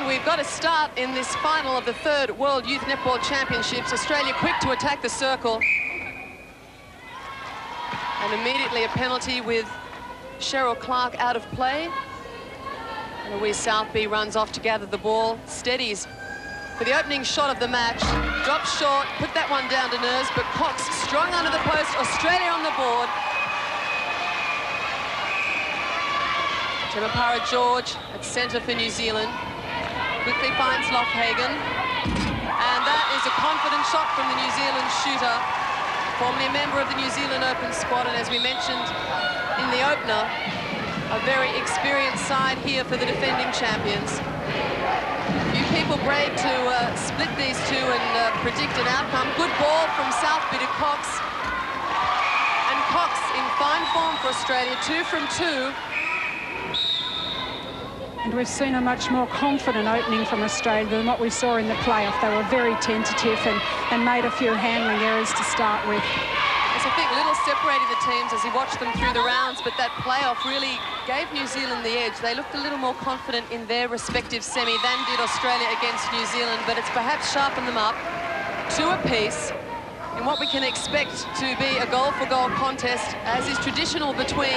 And we've got a start in this final of the 3rd World Youth Netball Championships. Australia quick to attack the circle. And immediately a penalty with Cheryl Clark out of play. And Louise Southby runs off to gather the ball, steadies for the opening shot of the match. Drops short, put that one down to Nurse, but Cox strong under the post. Australia on the board. Temapara George at centre for New Zealand. Quickly finds Lofhagen. And that is a confident shot from the New Zealand shooter, formerly a member of the New Zealand Open squad, and as we mentioned in the opener, a very experienced side here for the defending champions. Few people brave to split these two and predict an outcome. Good ball from Southby to Cox. And Cox in fine form for Australia, 2 from 2. And we've seen a much more confident opening from Australia than what we saw in the playoff. They were very tentative and made a few handling errors to start with. Yes, I think little separating the teams as he watched them through the rounds, but that playoff really gave New Zealand the edge. They looked a little more confident in their respective semi than did Australia against New Zealand, but it's perhaps sharpened them up. 2 apiece in what we can expect to be a goal-for-goal contest, as is traditional between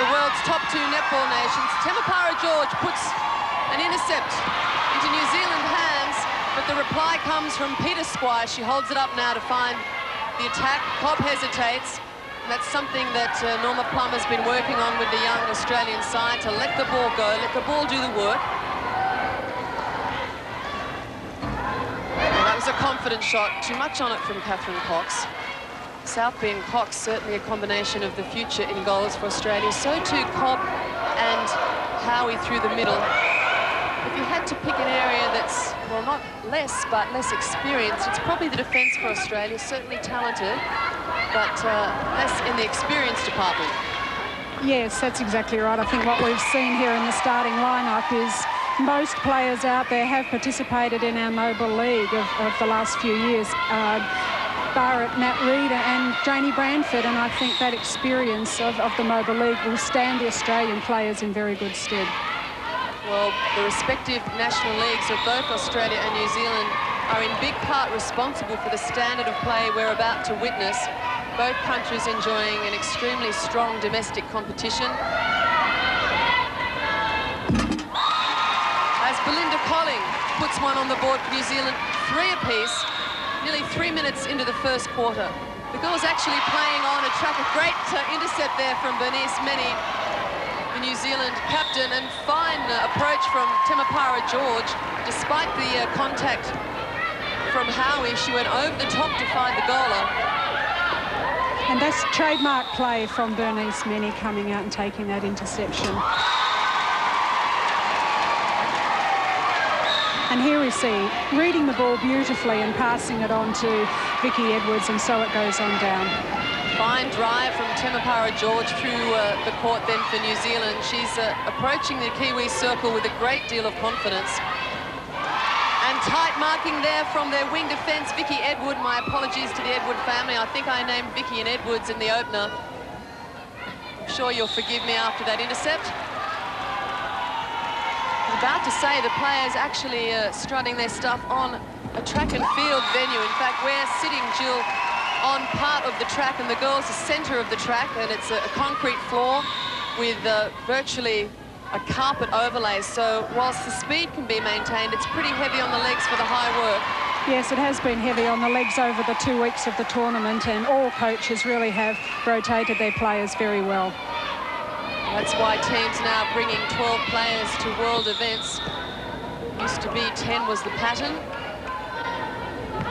the world's top 2 netball nations. Temapara George puts an intercept into New Zealand hands, but the reply comes from Peter Squire. She holds it up now to find the attack. Cobb hesitates, and that's something that Norma Plummer's been working on with the young Australian side, to let the ball go, let the ball do the work. That was a confident shot. Too much on it from Catherine Cox. Southby and Cox certainly a combination of the future in goals for Australia. So too Cobb and Howie through the middle. If you had to pick an area that's, well, not less, but less experienced, it's probably the defence for Australia. Certainly talented, but less in the experience department. Yes, that's exactly right. I think what we've seen here in the starting lineup is most players out there have participated in our Mobile League of the last few years. Barrett, Nat Reid and Janie Branford, and I think that experience of the Mobile League will stand the Australian players in very good stead. Well, the respective national leagues of both Australia and New Zealand are in big part responsible for the standard of play we're about to witness. Both countries enjoying an extremely strong domestic competition. As Belinda Colling puts one on the board for New Zealand, 3 apiece, nearly 3 minutes into the first quarter. The girls actually playing on a track. A great intercept there from Bernice Meni, the New Zealand captain, and fine approach from Temapara George. Despite the contact from Howie, she went over the top to find the goaler. And that's trademark play from Bernice Meni, coming out and taking that interception. And here we see reading the ball beautifully and passing it on to Vicky Edwards, and so it goes on down. Fine drive from Temapara George through the court then for New Zealand. She's approaching the Kiwi circle with a great deal of confidence. And tight marking there from their wing defence, Vicky Edward. My apologies to the Edward family. I think I named Vicky and Edwards in the opener. I'm sure you'll forgive me after that intercept. About to say the players actually strutting their stuff on a track and field venue. In fact, we're sitting, Jill, on part of the track, and the girls are centre of the track, and it's a concrete floor with virtually a carpet overlay. So whilst the speed can be maintained, it's pretty heavy on the legs for the high work. Yes, it has been heavy on the legs over the 2 weeks of the tournament, and all coaches really have rotated their players very well. That's why teams now bringing 12 players to world events. Used to be 10 was the pattern.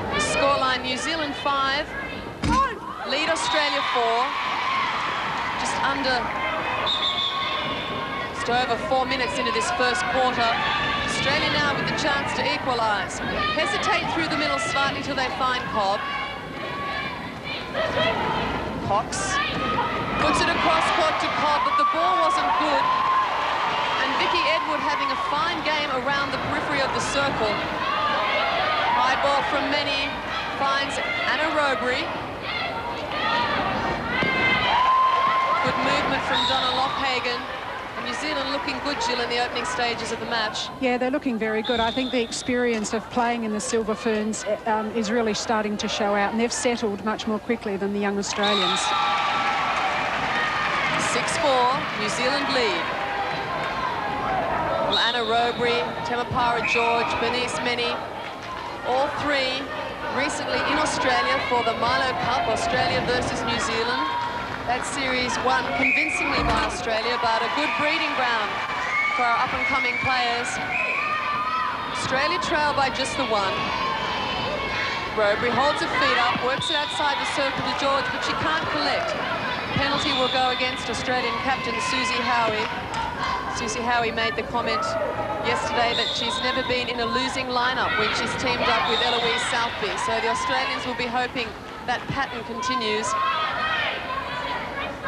The scoreline, New Zealand 5, lead Australia 4. Just over 4 minutes into this first quarter. Australia now with the chance to equalise. Hesitate through the middle slightly till they find Cobb. Cox puts it across court to Cobb, but the ball wasn't good. And Vicky Edward having a fine game around the periphery of the circle. High ball from Meni, finds Anna Robury. Good movement from Donna Lofhagen. And New Zealand looking good, Jill, in the opening stages of the match. Yeah, they're looking very good. I think the experience of playing in the Silver Ferns is really starting to show out, and they've settled much more quickly than the young Australians. 6-4, New Zealand lead. Well, Anna Robury, Temapara George, Bernice Meni, all three recently in Australia for the Milo Cup, Australia versus New Zealand. That series won convincingly by Australia, but a good breeding ground for our up-and-coming players. Australia trail by just the one. Robury holds her feet up, works it outside the circle to George, but she can't collect. Penalty will go against Australian captain Susie Howie. Susie Howie made the comment yesterday that she's never been in a losing lineup when she's teamed up with Eloise Southby. So the Australians will be hoping that pattern continues.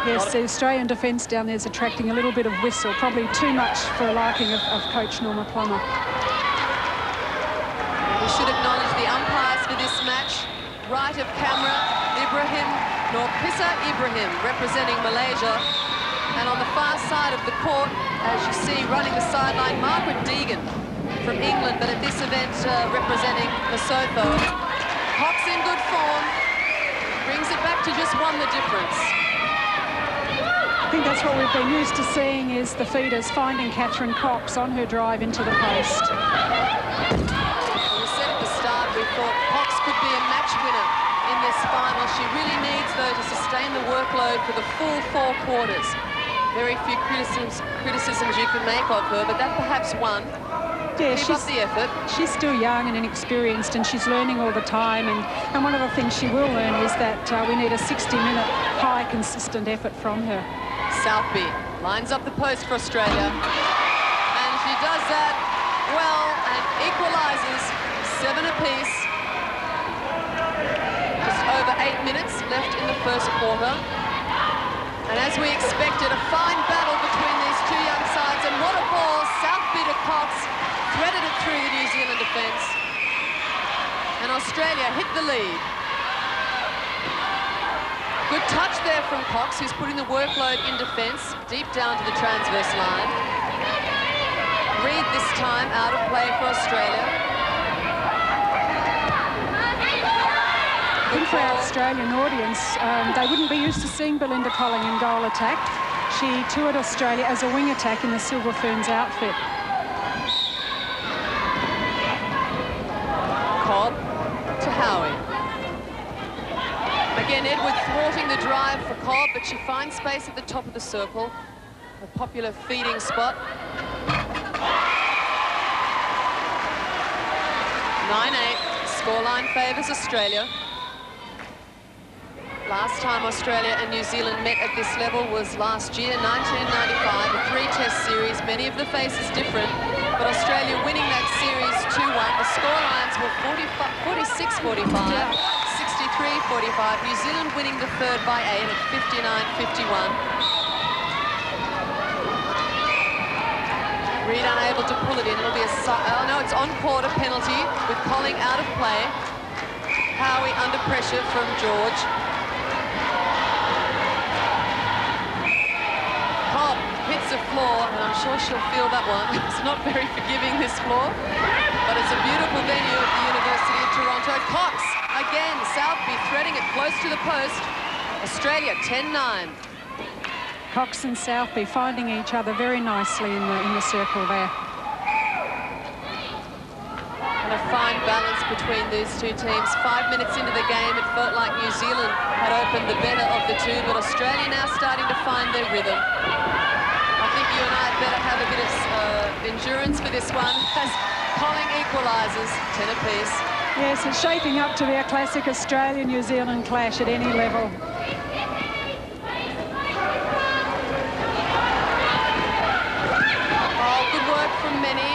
Yes, the Australian defence down there is attracting a little bit of whistle, probably too much for a liking of coach Norma Plummer. We should acknowledge the umpires for this match. Right of camera, Ibrahim Norpissa Ibrahim, representing Malaysia. And on the far side of the court, as you see, running the sideline, Margaret Deegan from England, but at this event representing Lesotho. Cox in good form, brings it back to just one the difference. I think that's what we've been used to seeing, is the feeders finding Catherine Cox on her drive into the post. We said at the start we thought Cox could be a match winner in this final. She really needs, though, to sustain the workload for the full 4 quarters. Very few criticisms you can make of her, but that perhaps one. Yeah, keep up the effort. She's still young and inexperienced, and she's learning all the time. And one of the things she will learn is that we need a 60-minute high, consistent effort from her. Southby lines up the post for Australia, and she does that well and equalises 7 apiece. Just over 8 minutes left in the first quarter. And as we expected, a fine battle between these two young sides. And what a ball! Southby to Cox, threaded it through the New Zealand defence. And Australia hit the lead. Good touch there from Cox, who's putting the workload in defence, deep down to the transverse line. Reed this time out of play for Australia. I think for our Australian audience, they wouldn't be used to seeing Belinda Colling in goal attack. She toured Australia as a wing attack in the Silver Ferns outfit. Cobb to Howie. Again, Edward thwarting the drive for Cobb, but she finds space at the top of the circle. A popular feeding spot. 9-8, scoreline favours Australia. Last time Australia and New Zealand met at this level was last year, 1995, a 3-test series, many of the faces different, but Australia winning that series 2-1. The scorelines were 46-45, 63-45. New Zealand winning the third by 8 at 59-51. Reed unable to pull it in. It'll be a no, it's on court, a penalty with Colling out of play. Howie under pressure from George. Cobb hits the floor, and I'm sure she'll feel that one. It's not very forgiving, this floor, but it's a beautiful venue at the University of Toronto. Cox again, Southby threading it close to the post. Australia 10-9. Cox and Southby finding each other very nicely in the circle there. And a fine balance between these two teams. 5 minutes into the game, it felt like New Zealand had opened the better of the two, but Australia now starting to find their rhythm. I think you and I had better have a bit of endurance for this one as Colling equalises 10 apiece. Yes, it's shaping up to be a classic Australia-New Zealand clash at any level. Oh, good work from Meni.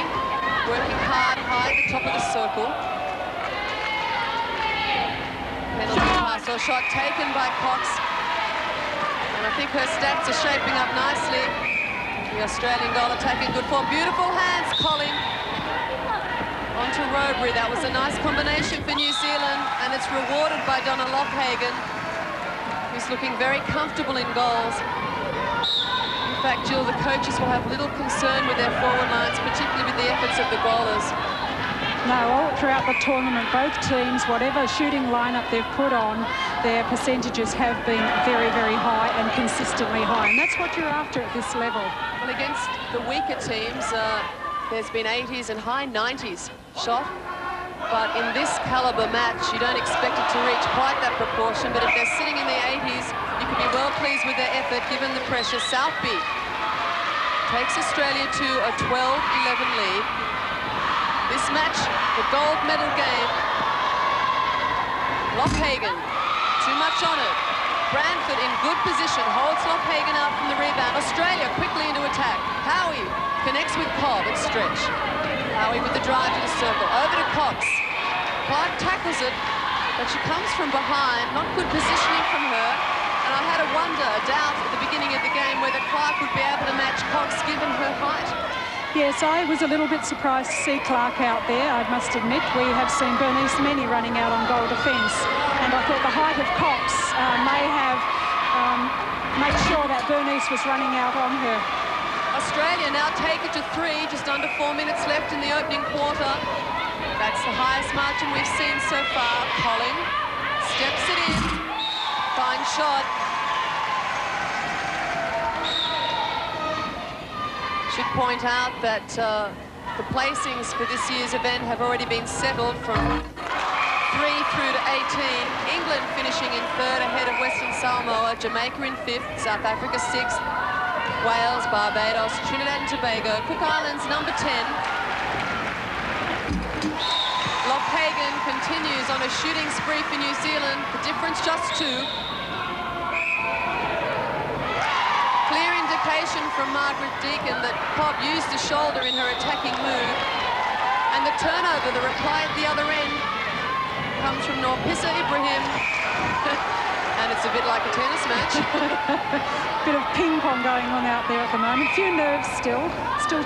Working high at the top of the circle. Penalty pass or shot taken by Cox. And I think her stats are shaping up nicely. The Australian goal attack in good form. Beautiful hands, Colling. Onto Robury. That was a nice combination for New Zealand, and it's rewarded by Donna Lockhagen, who's looking very comfortable in goals. In fact, Jill, the coaches will have little concern with their forward lines, particularly with the efforts of the goalers. No, all throughout the tournament, both teams, whatever shooting lineup they've put on, their percentages have been very, very high and consistently high. And that's what you're after at this level. Well, against the weaker teams, there's been 80s and high 90s shot. But in this caliber match, you don't expect it to reach quite that proportion. But if they're sitting in the 80s, you could be well pleased with their effort, given the pressure. Southby takes Australia to a 12-11 lead. This match, the gold medal game. Lockhagen, too much on it. Branford in good position, holds Lockhagen out from the rebound. Australia quickly into attack. Howie connects with Cobb at stretch. Howie with the drive to the circle. Over to Cox. Clark tackles it, but she comes from behind. Not good positioning from her. And I had a wonder, a doubt at the beginning of the game whether Clark would be able to match Cox given her height. Yes, I was a little bit surprised to see Clark out there, I must admit. We have seen Bernice Many running out on goal defence, and I thought the height of Cox may have made sure that Bernice was running out on her. Australia now take it to 3, just under 4 minutes left in the opening quarter. That's the highest margin we've seen so far. Colling steps it in, fine shot. Should point out that the placings for this year's event have already been settled from 3 through to 18. England finishing in 3rd ahead of Western Samoa, Jamaica in 5th, South Africa 6th, Wales, Barbados, Trinidad and Tobago, Cook Islands number 10. Lockhagen continues on a shooting spree for New Zealand, the difference just 2. Clear indication from Margaret Deacon that Cobb used the shoulder in her attacking move. And the turnover, the reply at the other end, comes from Norpissa Ibrahim. And it's a bit like a tennis match. Bit of ping pong going on out there at the moment. Few nerves still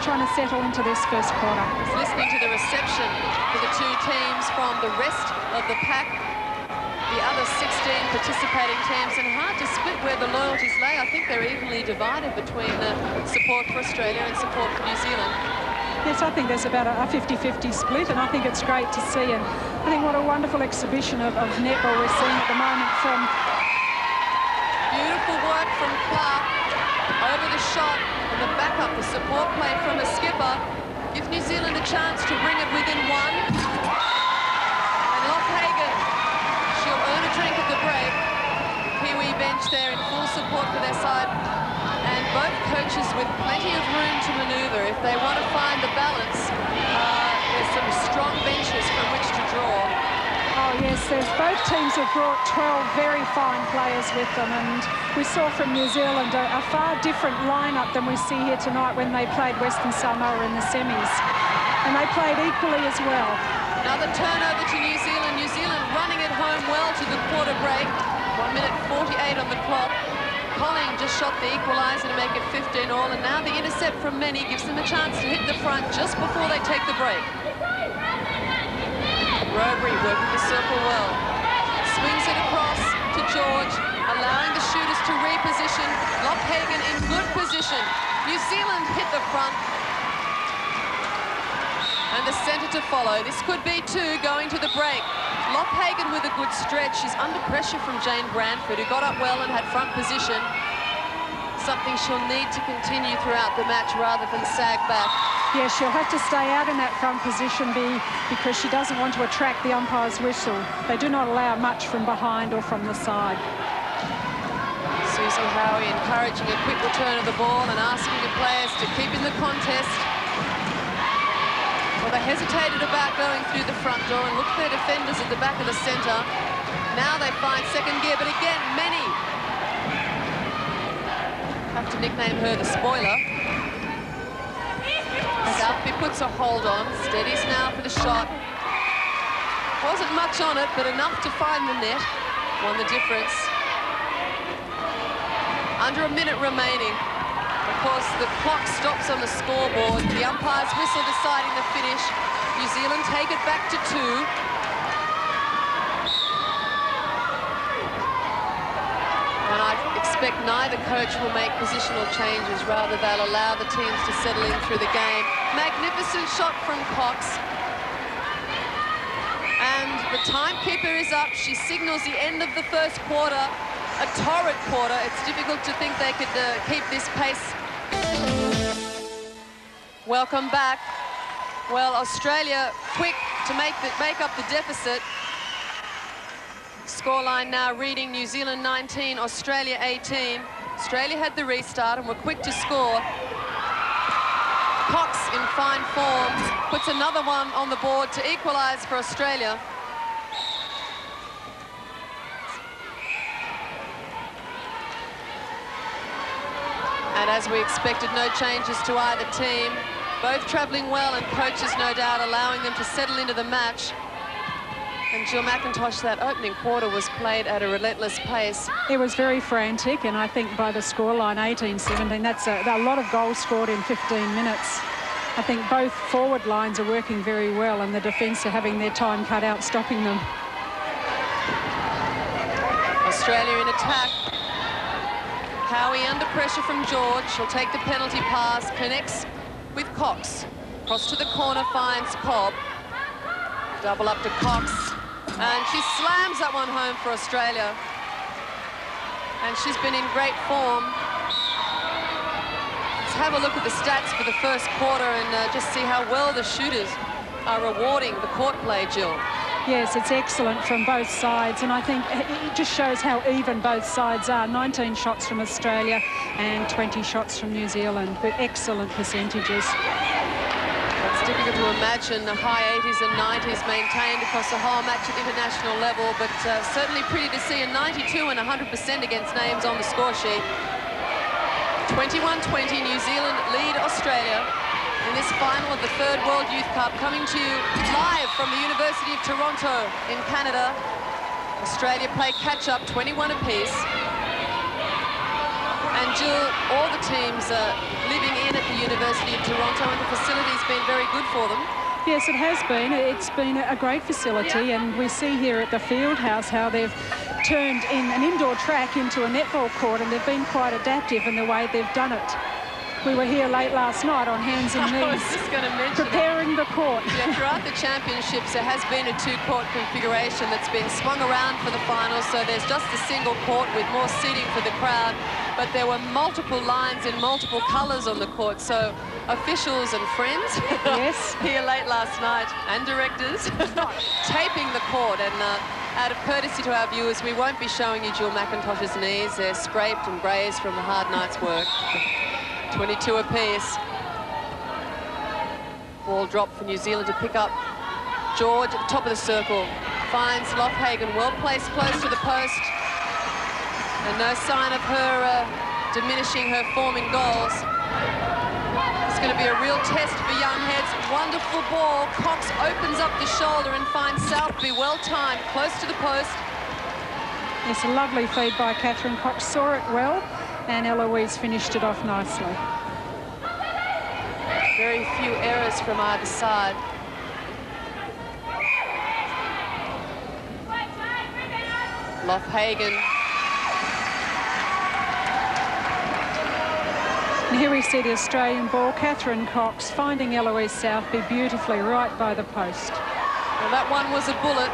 trying to settle into this first quarter. Just listening to the reception for the two teams from the rest of the pack. The other 16 participating teams, and hard to split where the loyalties lay. I think they're evenly divided between support for Australia and support for New Zealand. Yes, I think there's about a 50-50 split, and I think it's great to see. And I think what a wonderful exhibition of netball we're seeing at the moment from... Beautiful work from Clark over the shot and the backup, the support play from the skipper. Gives New Zealand a chance to bring it within 1. And Lockhagen, she'll earn a drink at the break. Kiwi bench there in full support for their side. And both coaches with plenty of room to manoeuvre. If they want to find the balance, there's some strong benches from which to draw. Oh yes, both teams have brought 12 very fine players with them, and we saw from New Zealand a far different lineup than we see here tonight when they played Western Samoa in the semis. And they played equally as well. Another turnover to New Zealand. New Zealand running it home well to the quarter break. 1 minute 48 on the clock. Colling just shot the equaliser to make it 15 all, and now the intercept from Many gives them a chance to hit the front just before they take the break. Robry working the circle well. Swings it across to George, allowing the shooters to reposition. Lockhagen in good position. New Zealand hit the front. And the centre to follow. This could be 2 going to the break. Lockhagen with a good stretch. She's under pressure from Jane Branford, who got up well and had front position. Something she'll need to continue throughout the match rather than sag back. Yeah, she'll have to stay out in that front position because she doesn't want to attract the umpire's whistle. They do not allow much from behind or from the side. Susie Howie encouraging a quick return of the ball and asking the players to keep in the contest. Well, they hesitated about going through the front door and looked at their defenders at the back of the centre. Now they find second gear, but again, Many. Have to nickname her the spoiler. Southby puts a hold on, steadies now for the shot. Wasn't much on it, but enough to find the net. Won the difference. Under a minute remaining. Of course, the clock stops on the scoreboard. The umpire's whistle deciding the finish. New Zealand take it back to 2. And I suspect neither coach will make positional changes. Rather, they'll allow the teams to settle in through the game. Magnificent shot from Cox. And the timekeeper is up. She signals the end of the first quarter. A torrid quarter. It's difficult to think they could keep this pace. Welcome back. Well, Australia quick to make up the deficit. Scoreline now reading New Zealand 19, Australia 18. Australia had the restart and were quick to score. Cox in fine form puts another one on the board to equalise for Australia. And as we expected, no changes to either team. Both travelling well, and coaches, no doubt, allowing them to settle into the match. And Jill McIntosh, that opening quarter was played at a relentless pace. It was very frantic, and I think by the scoreline 18-17, that's a lot of goals scored in 15 minutes. I think both forward lines are working very well, and the defence are having their time cut out, stopping them. Australia in attack. Howie under pressure from George. She'll take the penalty pass, connects with Cox. Cross to the corner, finds Cobb. Double up to Cox. And she slams that one home for Australia. And she's been in great form. Let's have a look at the stats for the first quarter and just see how well the shooters are rewarding the court play, Jill. Yes, it's excellent from both sides, and I think it just shows how even both sides are. 19 shots from Australia and 20 shots from New Zealand, with excellent percentages. It's difficult to imagine the high 80s and 90s maintained across the whole match at international level, but certainly pretty to see a 92 and 100% against names on the score sheet. 21-20, New Zealand lead Australia in this final of the third World Youth Cup, coming to you live from the University of Toronto in Canada. Australia play catch-up, 21 apiece. And Jill, all the teams are living in at the University of Toronto, and the facility's been very good for them. Yes, it has been. It's been a great facility, and we see here at the field house how they've turned in an indoor track into a netball court, and they've been quite adaptive in the way they've done it. We were here late last night on hands and knees, I was just going to mention preparing the court. Yeah, throughout the championships, there has been a two-court configuration that's been swung around for the finals, so there's just a single court with more seating for the crowd, but there were multiple lines in multiple colours on the court, so officials and friends yes. here late last night, and directors, taping the court. And out of courtesy to our viewers, we won't be showing you Jill McIntosh's knees. They're scraped and grazed from a hard night's work. 22 apiece. Ball dropped for New Zealand to pick up. George at the top of the circle finds Lochhagen, well placed close to the post, and no sign of her diminishing her form in goals. It's going to be a real test for young heads. Wonderful ball. Cox opens up the shoulder and finds Southby, well timed, close to the post. It's a lovely feed by Catherine Cox, saw it well, and Eloise finished it off nicely. Very few errors from either side. Lochhagen. And here we see the Australian ball. Catherine Cox finding Eloise Southby beautifully right by the post. Well, that one was a bullet.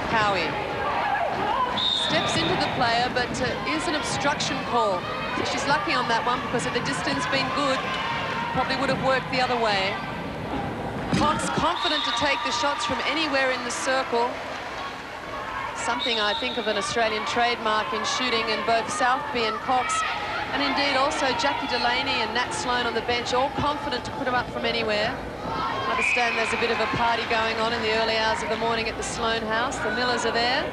Howie steps into the player, but is an obstruction call. So she's lucky on that one because had the distance been good, probably would have worked the other way. Cox confident to take the shots from anywhere in the circle. Something I think of an Australian trademark in shooting, and both Southby and Cox, and indeed also Jackie Delaney and Nat Sloan on the bench, all confident to put them up from anywhere. I understand there's a bit of a party going on in the early hours of the morning at the Sloan house. The Millers are there.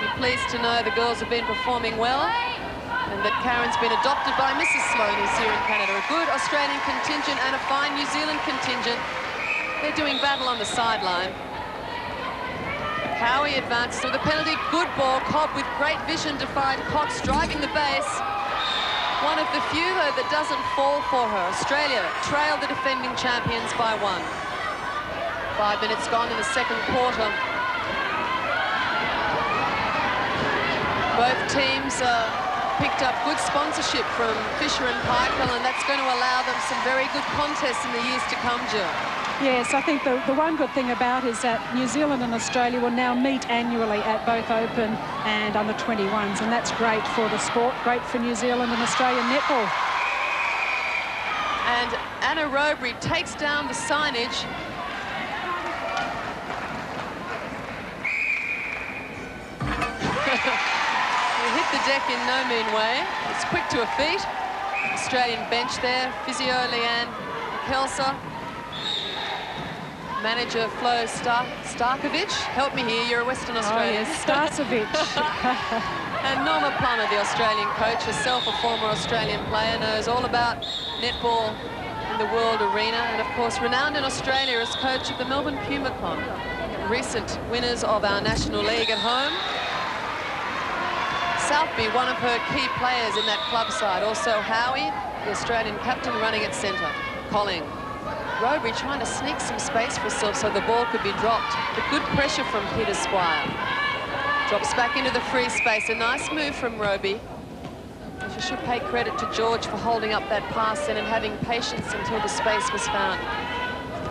Be pleased to know the girls have been performing well, and that Karen's been adopted by Mrs. Sloan, who's here in Canada. A good Australian contingent and a fine New Zealand contingent. They're doing battle on the sideline. Howie advances with a penalty. Good ball. Cobb with great vision to find Cox driving the base. One of the few, though, that doesn't fall for her. Australia trailed the defending champions by 1. 5 minutes gone in the second quarter. Both teams picked up good sponsorship from Fisher and Paykel, and that's going to allow them some very good contests in the years to come, Jill. Yes, I think the one good thing about is that New Zealand and Australia will now meet annually at both Open and under-21s, and that's great for the sport, great for New Zealand and Australian netball. And Anna Robury takes down the signage. He hit the deck in no mean way. It's quick to her feet. Australian bench there. Physio Leanne Kelsa. Manager Flo Starkovic. Help me here, you're a Western Australian. Oh, yes, Starkovic. And Norma Plummer, the Australian coach, herself a former Australian player, knows all about netball in the world arena, and of course renowned in Australia as coach of the Melbourne Puma Club. Recent winners of our National League at home. Southby, one of her key players in that club side. Also Howie, the Australian captain, running at centre. Colling. Robury trying to sneak some space for herself so the ball could be dropped. But good pressure from Peter Squire. Drops back into the free space. A nice move from Roby. She should pay credit to George for holding up that pass then and having patience until the space was found.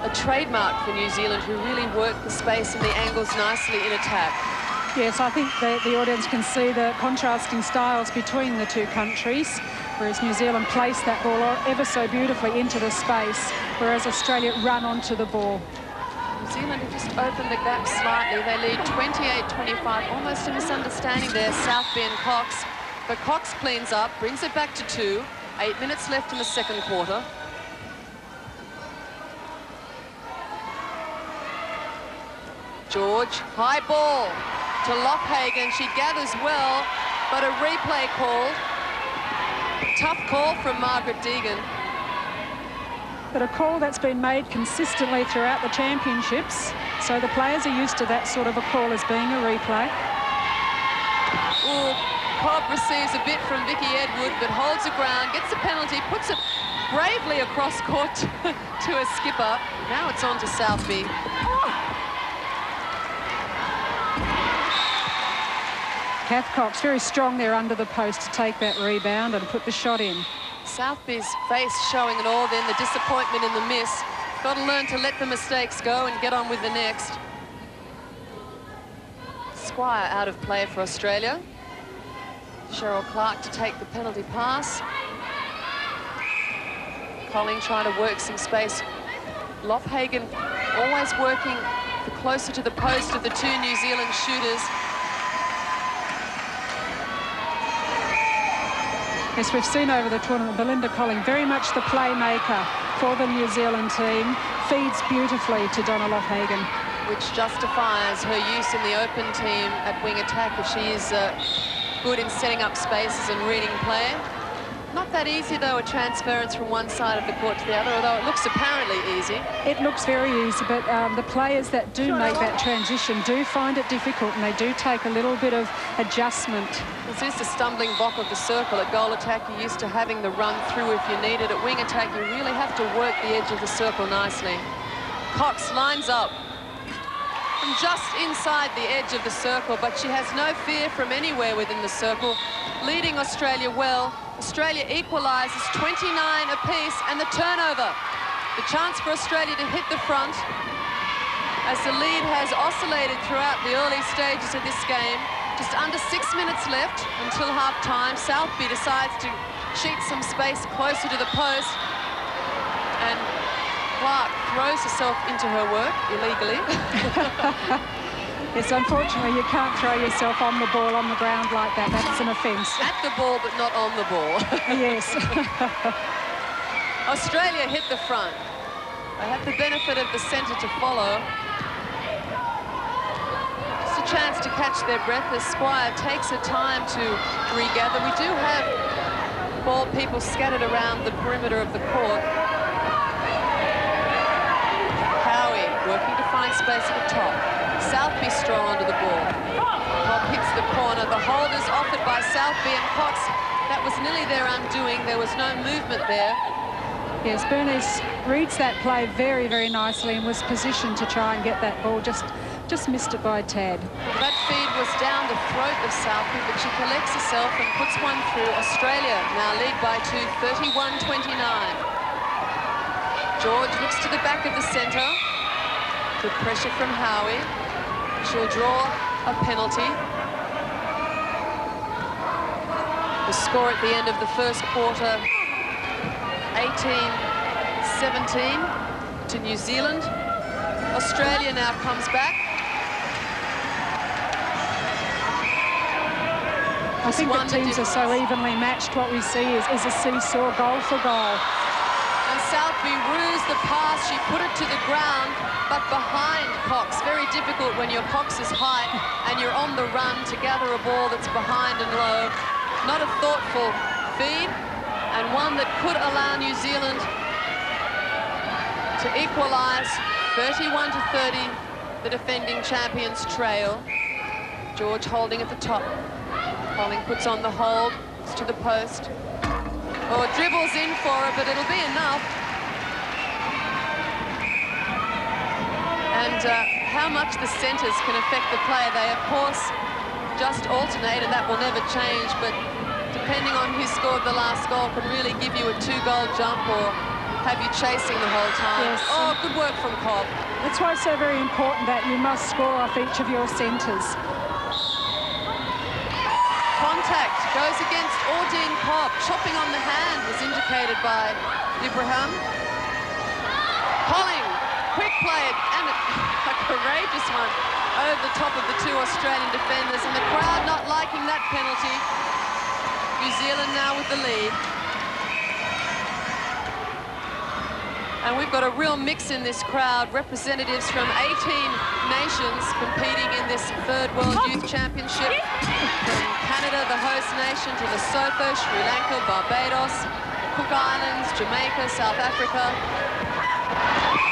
A trademark for New Zealand, who really worked the space and the angles nicely in attack. Yes, I think the audience can see the contrasting styles between the two countries, whereas New Zealand placed that ball ever so beautifully into the space, whereas Australia run onto the ball. New Zealand have just opened the gap slightly. They lead 28-25, almost a misunderstanding there, Southby and Cox. But Cox cleans up, brings it back to 2. 8 minutes left in the second quarter. George, high ball to Lockhagen. She gathers well, but a replay called. Tough call from Margaret Deegan. But a call that's been made consistently throughout the championships, so the players are used to that sort of a call as being a replay. Ooh, Cobb receives a bit from Vicky Edward, but holds the ground, gets the penalty, puts it bravely across court to a skipper. Now it's on to Southby. Kath Cox very strong there under the post to take that rebound and put the shot in. Southby's face showing it all then, the disappointment in the miss. Got to learn to let the mistakes go and get on with the next. Squire out of play for Australia. Cheryl Clark to take the penalty pass. Colling trying to work some space. Lockhagen always working closer to the post of the two New Zealand shooters. Yes, we've seen over the tournament, Belinda Colling, very much the playmaker for the New Zealand team, feeds beautifully to Donna Lockhagen. Which justifies her use in the open team at wing attack if she is good in setting up spaces and reading play. Not that easy, though, a transference from one side of the court to the other, although it looks apparently easy. It looks very easy, but the players that do make that transition do find it difficult, and they do take a little bit of adjustment. This is the stumbling block of the circle. At goal attack, you're used to having the run through if you need it. At wing attack, you really have to work the edge of the circle nicely. Cox lines up from just inside the edge of the circle, but she has no fear from anywhere within the circle, leading Australia well. Australia equalises 29 apiece, and the turnover. The chance for Australia to hit the front as the lead has oscillated throughout the early stages of this game. Just under 6 minutes left until half-time. Southby decides to cheat some space closer to the post, and Clark throws herself into her work illegally. Yes, unfortunately, you can't throw yourself on the ball on the ground like that. That's an offence. At the ball, but not on the ball. Yes. Australia hit the front. They have the benefit of the centre to follow. Just a chance to catch their breath as Squire takes her time to regather. We do have ball people scattered around the perimeter of the court. Howie working to find space at the top. Southby strong onto the ball. Cobb hits the corner. The hold is offered by Southby, and Cox, that was nearly their undoing. There was no movement there. Yes, Bernice reads that play very, very nicely and was positioned to try and get that ball just just missed it by a tad. Well, that feed was down the throat of Southey, but she collects herself and puts one through. Australia now lead by 2, 31-29. George looks to the back of the centre. Good pressure from Howie. She'll draw a penalty. The score at the end of the first quarter, 18-17 to New Zealand. Australia now comes back. I think the teams are so evenly matched. What we see is a seesaw, goal for goal. And Southby rues the pass. She put it to the ground, but behind Cox. Very difficult when you're Cox's height and you're on the run to gather a ball that's behind and low. Not a thoughtful feed, and one that could allow New Zealand to equalise. 31-30, the defending champions trail. George holding at the top. Colling puts on the hold, it's to the post. Oh, dribbles in for it, but it'll be enough. And how much the centres can affect the play. They, of course, just alternate, and that will never change, but depending on who scored the last goal can really give you a 2-goal jump or have you chasing the whole time. Yes. Oh, good work from Cobb. That's why it's so very important that you must score off each of your centres. Contact goes against Ordine Cobb. Chopping on the hand was indicated by Ibrahim. Colling, quick play, and a courageous one over the top of the 2 Australian defenders, and the crowd not liking that penalty. New Zealand now with the lead. And we've got a real mix in this crowd. Representatives from 18 nations competing in this 3rd World Youth Championship. From Canada, the host nation, to Lesotho, Sri Lanka, Barbados, Cook Islands, Jamaica, South Africa.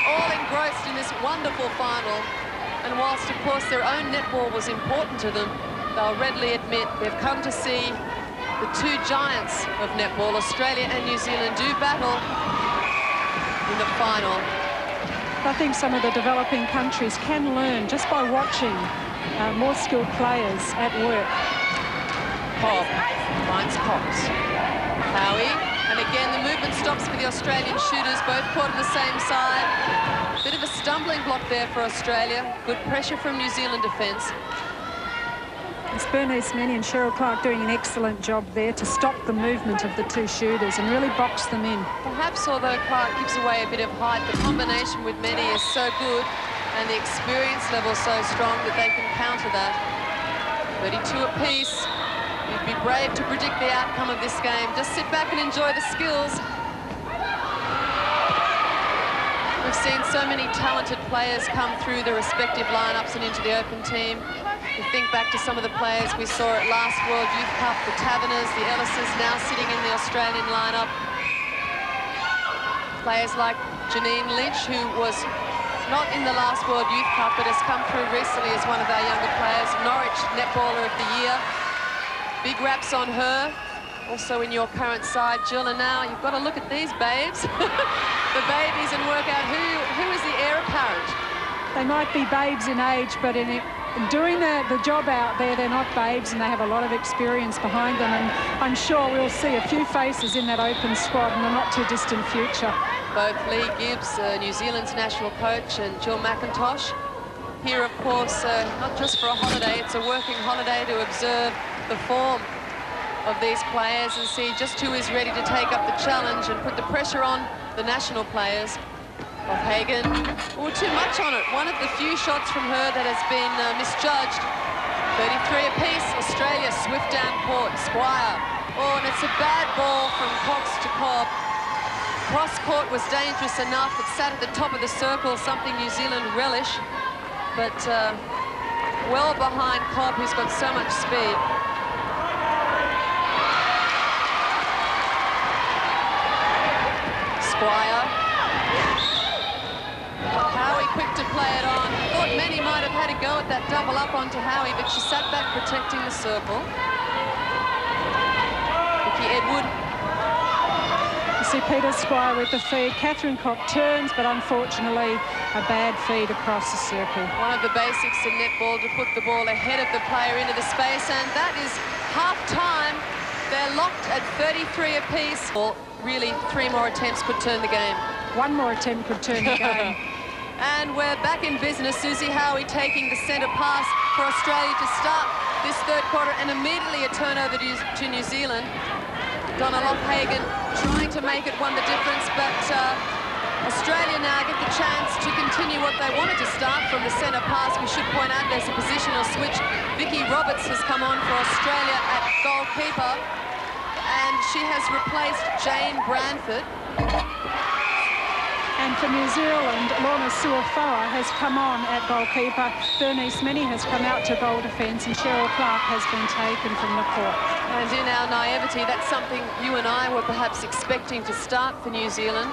All engrossed in this wonderful final. And whilst, of course, their own netball was important to them, they'll readily admit they've come to see the 2 giants of netball, Australia and New Zealand, do battle in the final. I think some of the developing countries can learn just by watching more skilled players at work. Cobb finds Cox. Howie, and again the movement stops for the Australian shooters, both caught on the same side. Bit of a stumbling block there for Australia. Good pressure from New Zealand defence. It's Bernice Menny and Cheryl Clark doing an excellent job there to stop the movement of the 2 shooters and really box them in. Perhaps although Clark gives away a bit of height, the combination with Menny is so good and the experience level so strong that they can counter that. 32 apiece. You'd be brave to predict the outcome of this game. Just sit back and enjoy the skills. We've seen so many talented players come through the respective lineups and into the open team. You think back to some of the players we saw at last World Youth Cup, the Taverners, the Ellises, now sitting in the Australian lineup. Players like Janine Lynch, who was not in the last World Youth Cup, but has come through recently as one of our younger players. Norwich Netballer of the Year. Big raps on her. Also in your current side, Jill, and now you've got to look at these babes, the babies, and work out who is the heir apparent. They might be babes in age, but in doing the job out there, they're not babes, and they have a lot of experience behind them, and I'm sure we'll see a few faces in that open squad in the not-too-distant future. Both Lee Gibbs, New Zealand's national coach, and Jill McIntosh. Here, of course, not just for a holiday, it's a working holiday to observe the form of these players and see just who is ready to take up the challenge and put the pressure on the national players. Hagen, oh, too much on it. One of the few shots from her that has been misjudged. 33 apiece, Australia, swift down court. Squire, oh, and it's a bad ball from Cox to Cobb. Cross court was dangerous enough. It sat at the top of the circle, something New Zealand relish, but well behind Cobb, who's got so much speed. Squire. Howie quick to play it on. Thought Menny might have had a go at that double up onto Howie, but she sat back protecting the circle. Vicky Edward. see Peter Squire with the feed. Catherine Cock turns, but unfortunately a bad feed across the circle. One of the basics in netball, to put the ball ahead of the player into the space, and that is half-time. They're locked at 33 apiece. Well, really, 3 more attempts could turn the game. 1 more attempt could turn the game. And we're back in business. Susie Howie taking the centre pass for Australia to start this third quarter, and immediately a turnover to New Zealand. Donna Lockhagen trying to make it 1 the difference, but Australia now get the chance to continue what they wanted to start from the centre pass. We should point out there's a positional switch. Vicky Roberts has come on for Australia at goalkeeper, and she has replaced Jane Branford. And for New Zealand, Lorna Suafoa has come on at goalkeeper. Bernice Minnie has come out to goal defence, and Cheryl Clark has been taken from the court. And in our naivety, that's something you and I were perhaps expecting to start for New Zealand.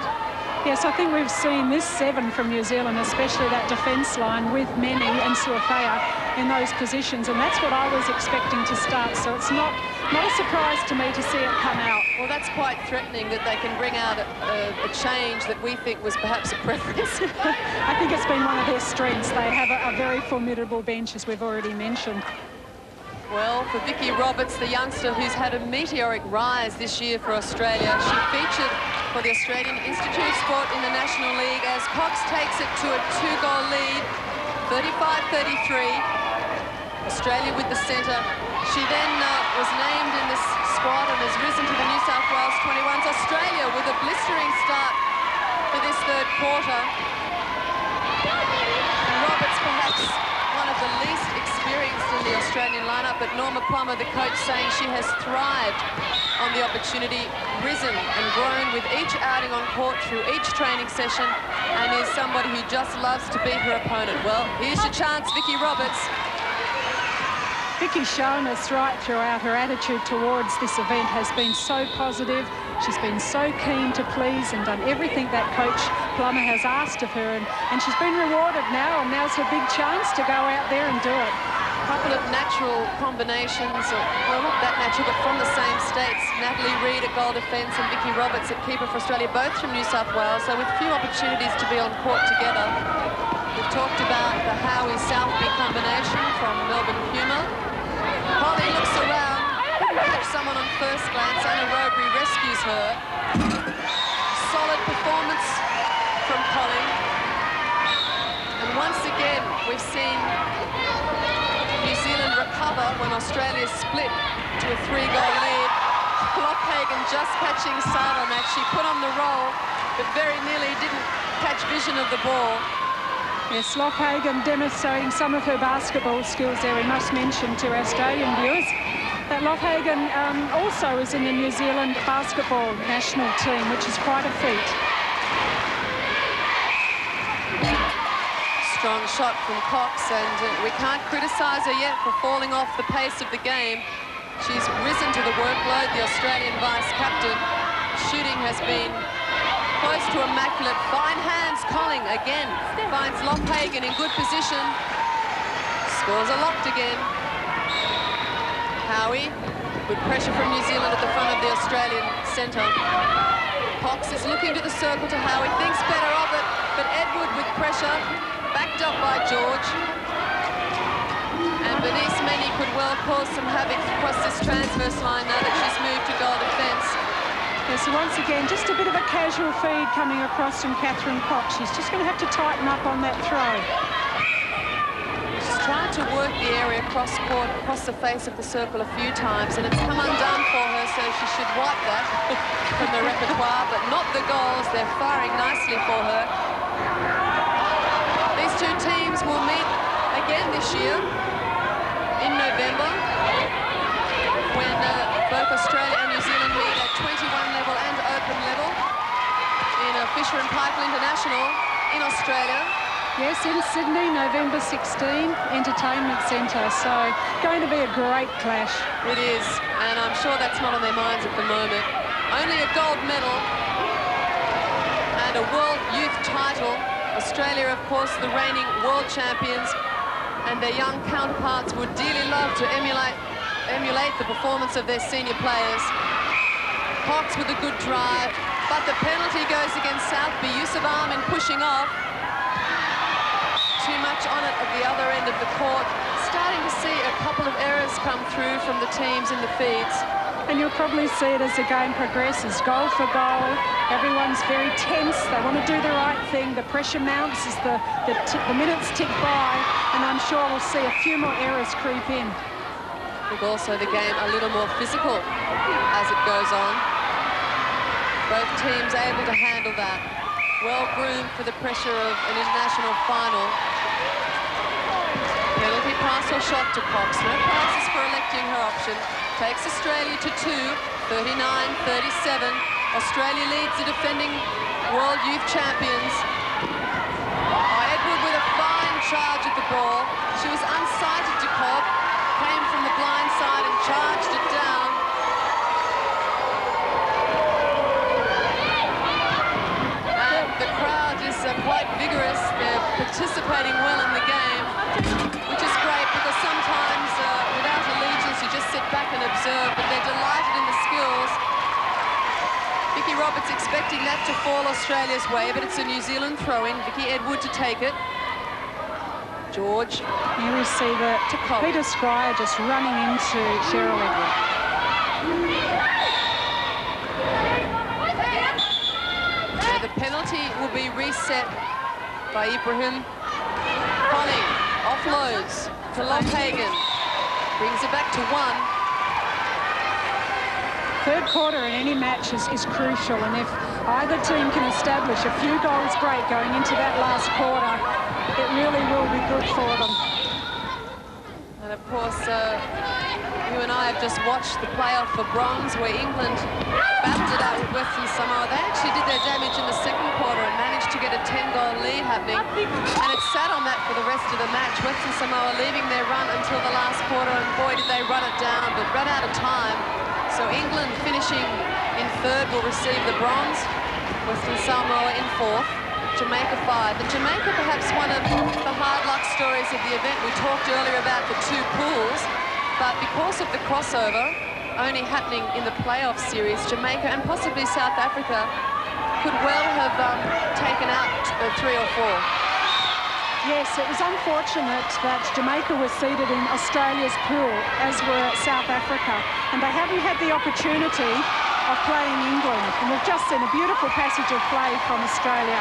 Yes, I think we've seen this 7 from New Zealand, especially that defence line with Minnie and Suafoa in those positions, and that's what I was expecting to start. So it's not a surprise to me to see it come out. Well, that's quite threatening that they can bring out a change that we think was perhaps a preference. I think it's been one of their strengths. They have a very formidable bench, as we've already mentioned. Well, for Vicky Roberts, the youngster who's had a meteoric rise this year for Australia, she featured for the Australian Institute of Sport in the National League as Cox takes it to a 2-goal lead, 35-33. Australia with the centre. She then was named in this squad and has risen to the New South Wales 21s. Australia with a blistering start for this third quarter. And Roberts perhaps one of the least experienced in the Australian lineup, but Norma Plummer, the coach, saying she has thrived on the opportunity, risen and grown with each outing on court through each training session, and is somebody who just loves to beat her opponent. Well, here's your chance, Vicky Roberts. Vicky's shown us right throughout. Her attitude towards this event has been so positive. She's been so keen to please and done everything that Coach Plummer has asked of her, and she's been rewarded now, and now's her big chance to go out there and do it. A couple of natural combinations, well, not that natural, but from the same states. Natalie Reid at goal defence and Vicky Roberts at keeper for Australia, both from New South Wales, so with few opportunities to be on court together. We've talked about the Howie-Southby combination from Melbourne Puma. Holly looks around, catch someone on first glance. Anna Rowbury rescues her. Solid performance from Holly. And once again, we've seen New Zealand recover when Australia split to a 3-goal lead. Lockhagen just catching Saranac. She put on the roll, but very nearly didn't catch vision of the ball. Yes, Lockhagen demonstrating some of her basketball skills there. We must mention to Australian viewers that Lockhagen also is in the New Zealand basketball national team, which is quite a feat. Strong shot from Cox, and we can't criticise her yet for falling off the pace of the game. She's risen to the workload, the Australian vice-captain. Shooting has been close to immaculate. Fine hands, Colling again finds Lockhagen in good position. Scores are locked again. Howie, good pressure from New Zealand at the front of the Australian centre. Cox is looking to the circle to Howie, thinks better of it, but Edward with pressure, backed up by George. And Bernice Menny could well cause some havoc across this transverse line now that she's moved to goal defence. Yes, so once again, just a bit of a casual feed coming across from Catherine Cox. She's just going to have to tighten up on that throw. She's tried to work the area across court, across the face of the circle a few times, and it's come undone for her, so she should wipe that from the repertoire, but not the goals. They're firing nicely for her. These two teams will meet again this year in November, when both Australia and New Zealand meet at 21 level and open level in Fisher & Paykel International in Australia. Yes, in Sydney, November 16, Entertainment Centre. So going to be a great clash. It is, and I'm sure that's not on their minds at the moment. Only a gold medal and a World Youth title. Australia, of course, the reigning world champions, and their young counterparts would dearly love to emulate the performance of their senior players. Cox with a good drive, But the penalty goes against Southby. Use of arm in pushing off. Too much on it at the other end of the court. Starting to see a couple of errors come through from the teams in the feeds. And you'll probably see it as the game progresses. Goal for goal. Everyone's very tense. They want to do the right thing. The pressure mounts as the minutes tick by. And I'm sure we'll see a few more errors creep in. I think also the game a little more physical as it goes on. Both teams able to handle that. Well groomed for the pressure of an international final. Penalty pass or shot to Cox. No prizes for electing her option. Takes Australia to 2, 39-37. Australia leads the defending World Youth Champions. Edward with a fine charge at the ball. She was unsighted to Cobb. Came from the blind side and charged it down. And the crowd is quite vigorous. They're participating well in the game, which is great because sometimes without allegiance you just sit back and observe, but they're delighted in the skills. Vicky Roberts expecting that to fall Australia's way, but it's a New Zealand throw-in. Vicky Edward to take it. George. Here we see Peter Squire just running into Cheryl Edward. So the penalty will be reset by Ibrahim. Conning offloads to Lockhagen. Brings it back to 1. Third quarter in any match is crucial, and if either team can establish a few goals break going into that last quarter, it really will be good for them. And of course, you and I have just watched the playoff for bronze where England battled it out with Western Samoa. They actually did their damage in the second quarter and managed to get a 10-goal lead happening. And it sat on that for the rest of the match. Western Samoa leaving their run until the last quarter, and boy, did they run it down, but ran out of time. So England finishing in third will receive the bronze. Western Samoa in fourth. Jamaica 5. And Jamaica perhaps one of the hard luck stories of the event. We talked earlier about the two pools, but because of the crossover only happening in the playoff series, Jamaica and possibly South Africa could well have taken out 3 or 4. Yes, it was unfortunate that Jamaica was seated in Australia's pool, as were South Africa, and they haven't had the opportunity of playing England. And we've just seen a beautiful passage of play from Australia,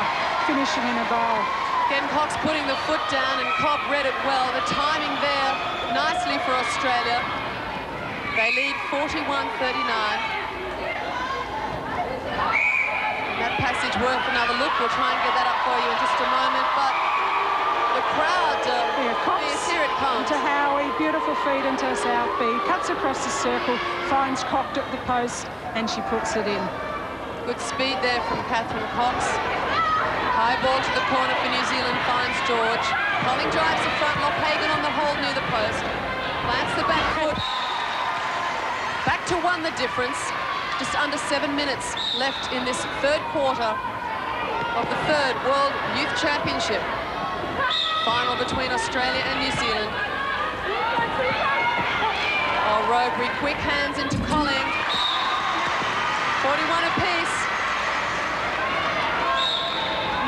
finishing in a goal. Again, Cox putting the foot down, and Cobb read it well. The timing there nicely for Australia. They lead 41-39. That passage worth another look. We'll try and get that up for you in just a moment, but the crowd, yes, here it comes. To Howie, beautiful feed into Southby, cuts across the circle, finds Cox at the post, and she puts it in. Good speed there from Catherine Cox. High ball to the corner for New Zealand, finds George. Colling drives the front, Lockhagen on the hold near the post. Plants the back foot. Back to 1 the difference. Just under 7 minutes left in this third quarter of the third World Youth Championship. Final between Australia and New Zealand. Rowbury, quick hands into Colling. 41 apiece.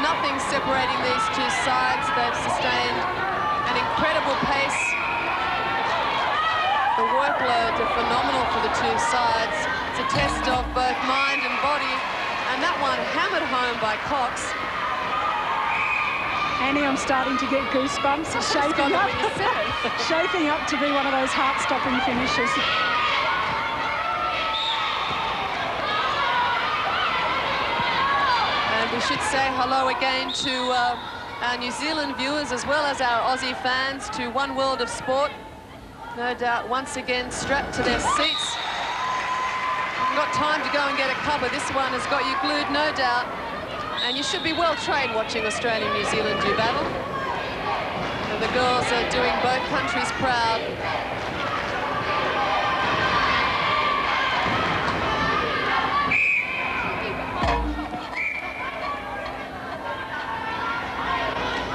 Nothing separating these two sides. They've sustained an incredible pace. The workloads are phenomenal for the two sides. It's a test of both mind and body. And that one hammered home by Cox. Annie, I'm starting to get goosebumps. It's shaping up. Shaping up to be one of those heart-stopping finishes. And we should say hello again to our New Zealand viewers as well as our Aussie fans to One World of Sport. No doubt once again strapped to their seats. You've got time to go and get a cuppa. This one has got you glued, no doubt. And you should be well trained watching Australia and New Zealand do battle. And the girls are doing both countries proud.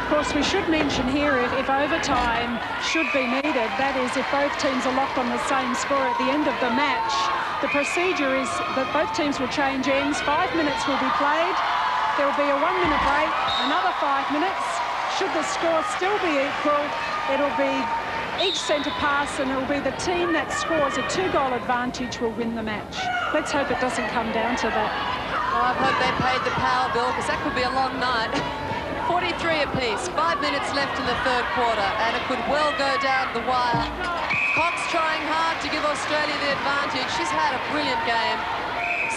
Of course, we should mention here if overtime should be needed, that is if both teams are locked on the same score at the end of the match, the procedure is that both teams will change ends. 5 minutes will be played. There will be a 1 minute break, another 5 minutes. Should the score still be equal, it'll be each centre pass, and it'll be the team that scores a 2-goal advantage will win the match. Let's hope it doesn't come down to that. Oh, I hope they paid the power bill, because that could be a long night. 43 apiece, 5 minutes left in the third quarter, and it could well go down the wire. Cox trying hard to give Australia the advantage. She's had a brilliant game.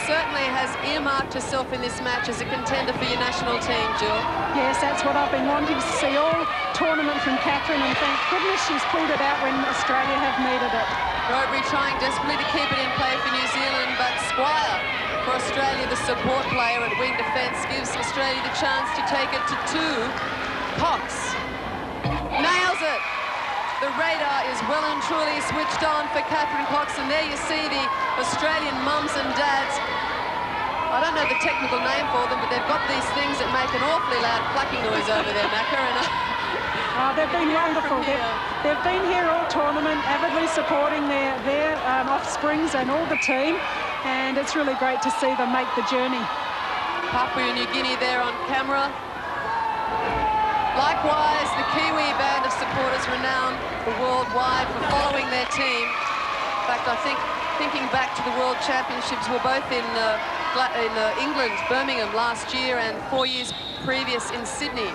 Certainly has earmarked herself in this match as a contender for your national team, Jill. Yes, that's what I've been wanting to see all tournament from Catherine, and thank goodness she's pulled it out when Australia have needed it. Roberry trying desperately to keep it in play for New Zealand, but Squire, for Australia, the support player at wing defence, gives Australia the chance to take it to 2. Cox nails it. The radar is well and truly switched on for Catherine Cox, and there you see the Australian mums and dads. I don't know the technical name for them, but they've got these things that make an awfully loud clacking noise over there, Macca. And they've been wonderful. They've been here all tournament, avidly supporting their offsprings and all the team, and it's really great to see them make the journey. Papua New Guinea there on camera. Likewise, the Kiwi band of supporters renowned worldwide for following their team. In fact, I think, thinking back to the World Championships, were both in England, Birmingham last year, and 4 years previous in Sydney.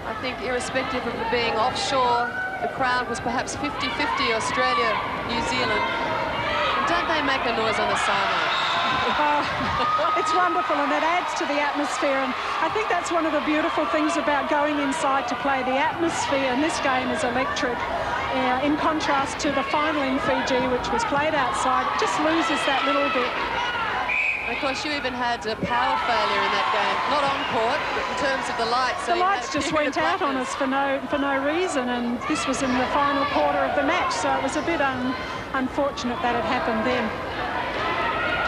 I think irrespective of it being offshore, the crowd was perhaps 50-50 Australia, New Zealand. And don't they make a noise on the sideline? It's wonderful, and it adds to the atmosphere, and I think that's one of the beautiful things about going inside to play. The atmosphere in this game is electric, in contrast to the final in Fiji, which was played outside. It just loses that little bit. Of course, you even had a power failure in that game, not on court, but in terms of the lights. So the lights just went out on us for no reason, and this was in the final quarter of the match, so it was a bit unfortunate that it happened then.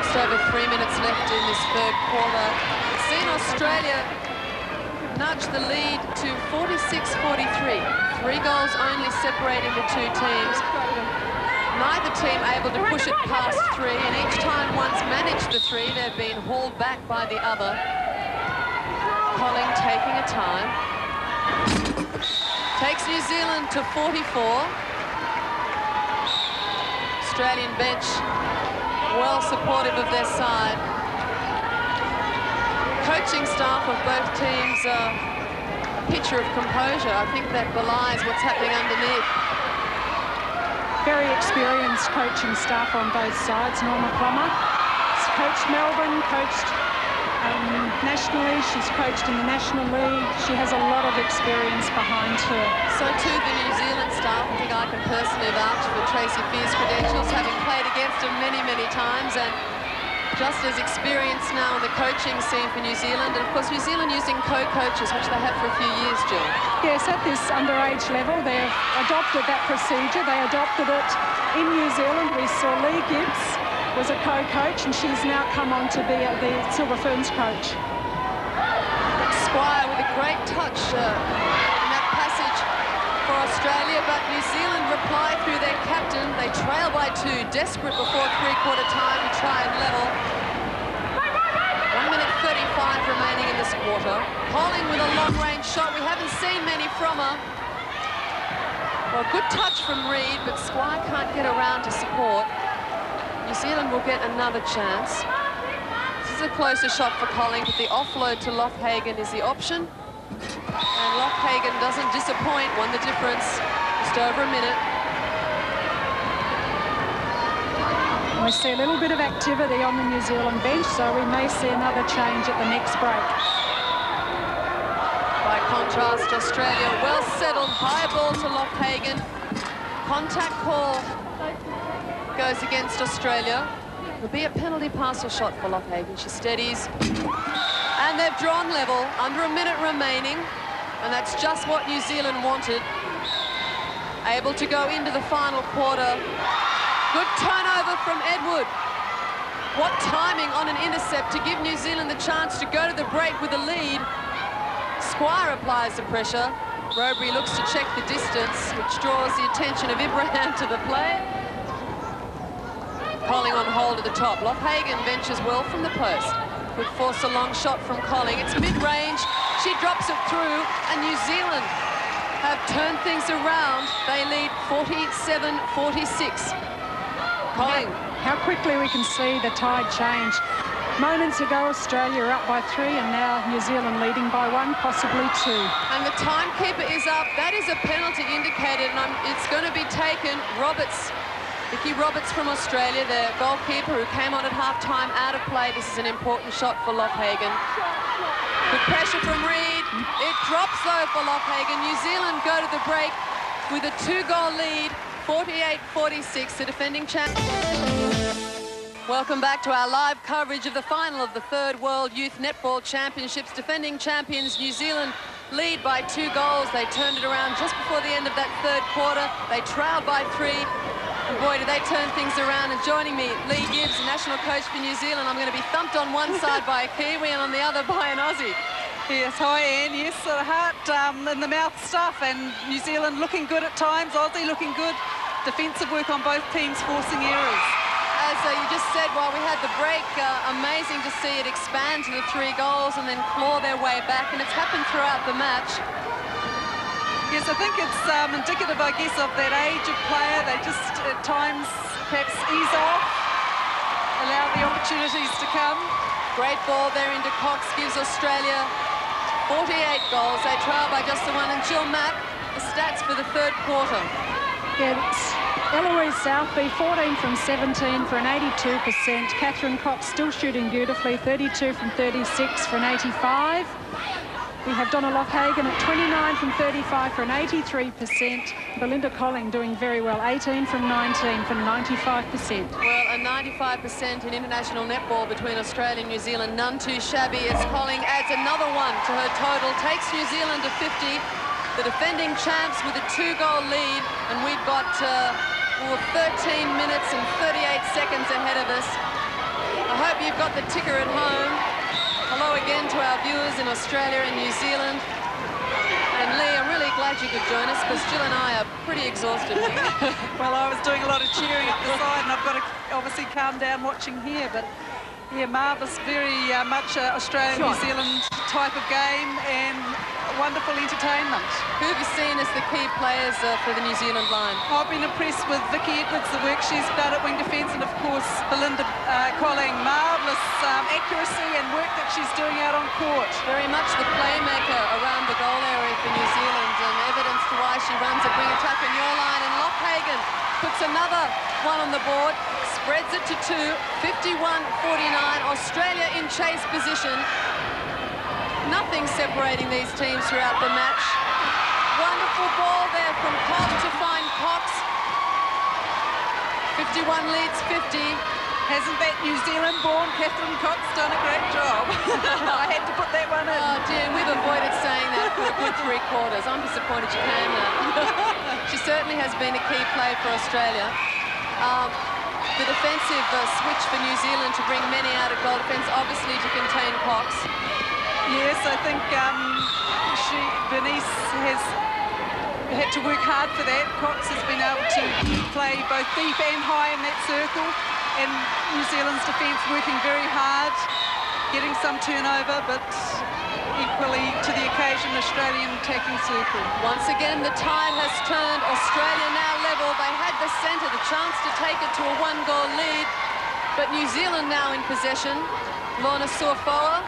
Just over 3 minutes left in this third quarter. It's seen Australia nudge the lead to 46-43. 3 goals only separating the two teams. Neither team able to push it past 3, and each time one's managed the 3, they've been hauled back by the other. Colling taking a time. Takes New Zealand to 44. Australian bench well supportive of their side. Coaching staff of both teams a picture of composure. I think that belies what's happening underneath. Very experienced coaching staff on both sides. Norma Plummer has coached Melbourne, coached nationally. She's coached in the National League. She has a lot of experience behind her. So too the New Zealand staff. I think I can personally vouch for Tracy Fear's credentials, having played against her many, many times, and just as experienced now in the coaching scene for New Zealand. And of course, New Zealand using co-coaches, which they have for a few years, Jill. Yes, at this underage level, they've adopted that procedure. They adopted it in New Zealand. We saw Lee Gibbs was a co-coach, and she's now come on to be the Silver Ferns coach. Squire with a great touch in that passage for Australia, but New Zealand reply through their captain. They trail by 2, desperate before three-quarter time to try and level. 1 minute 35 remaining in this quarter. Colling with a long-range shot. We haven't seen many from her. Well, good touch from Reid, but Squire can't get around to support. New Zealand will get another chance. This is a closer shot for Colling, but the offload to Lochhagen is the option. And Lochhagen doesn't disappoint, won the difference, just over a minute. We see a little bit of activity on the New Zealand bench, so we may see another change at the next break. By contrast, Australia well settled, high ball to Lochhagen. Contact call goes against Australia. It'll be a penalty pass or shot for Lochhagen. She steadies. And they've drawn level, under a minute remaining. And that's just what New Zealand wanted. Able to go into the final quarter. Good turnover from Edward. What timing on an intercept to give New Zealand the chance to go to the break with a lead. Squire applies the pressure. Roberry looks to check the distance, which draws the attention of Ibrahim to the play. Colling on hold at the top. Lochhagen ventures well from the post. Could force a long shot from Colling. It's mid-range. She drops it through, and New Zealand have turned things around. They lead 47-46. Colling. How quickly we can see the tide change. Moments ago, Australia are up by 3, and now New Zealand leading by 1, possibly 2. And the timekeeper is up. That is a penalty indicated, and it's going to be taken. Vicky Roberts from Australia, the goalkeeper who came on at half-time, out of play. This is an important shot for Lochhagen. Good pressure from Reid. It drops, though, for Lochhagen. New Zealand go to the break with a 2-goal lead, 48-46, the defending champ. Welcome back to our live coverage of the final of the 3rd World Youth Netball Championships. Defending champions New Zealand lead by 2 goals. They turned it around just before the end of that 3rd quarter. They trailed by 3. And boy, did they turn things around. And joining me, Lee Gibbs, national coach for New Zealand. I'm going to be thumped on one side by a Kiwi and on the other by an Aussie. Yes, hi Anne. Yes, the heart in the mouth stuff, and New Zealand looking good at times, Aussie looking good. Defensive work on both teams, forcing errors. As you just said, while we had the break, amazing to see it expand to the 3 goals and then claw their way back, and it's happened throughout the match. Yes, I think it's indicative, I guess, of that age of player. They just, at times, perhaps ease off, allow the opportunities to come. Great ball there into Cox, gives Australia 48 goals. They trail by just the 1. And Jill Mack, the stats for the 3rd quarter. Yeah, Eloise Southby, 14 from 17 for an 82%. Catherine Cox still shooting beautifully, 32 from 36 for an 85. We have Donna Lochhagen at 29 from 35 for an 83%. Belinda Colling doing very well, 18 from 19 for 95%. Well, a 95% in international netball between Australia and New Zealand, none too shabby, as Colling adds another 1 to her total, takes New Zealand to 50. The defending champs with a 2-goal lead, and we've got 13 minutes and 38 seconds ahead of us. I hope you've got the ticker at home. Hello again to our viewers in Australia and New Zealand. And Lee, I'm really glad you could join us, because Jill and I are pretty exhausted here. Well, I was doing a lot of cheering up the side, and I've got to obviously calm down watching here, but yeah, marvellous, very much Australia-New Zealand type of game, and wonderful entertainment. Who have you seen as the key players for the New Zealand line? I've been impressed with Vicky Edwards, the work she's done at wing defence, and of course Belinda Colling. Marvellous accuracy and work that she's doing out on court. Very much the playmaker around the goal area for New Zealand, and evidence to why she runs at wing attack in your line. And Lochhagen puts another 1 on the board, spreads it to 2, 51-49. Australia in chase position. Nothing separating these teams throughout the match. Wonderful ball there from Cobb to find Cox. 51 leads 50. Hasn't that New Zealand-born Catherine Cox done a great job? I had to put that one in. Oh dear, we've avoided saying that for a good 3 quarters. I'm disappointed you came now. She certainly has been a key play for Australia. The defensive switch for New Zealand to bring many out of goal defence, obviously to contain Cox. Yes, I think Bernice has had to work hard for that. Cox has been able to play both deep and high in that circle, and New Zealand's defence working very hard, getting some turnover, but equally to the occasion, Australian attacking circle. Once again, the tide has turned. Australia now level. They had the centre, the chance to take it to a 1-goal lead, but New Zealand now in possession. Lorna Suafoa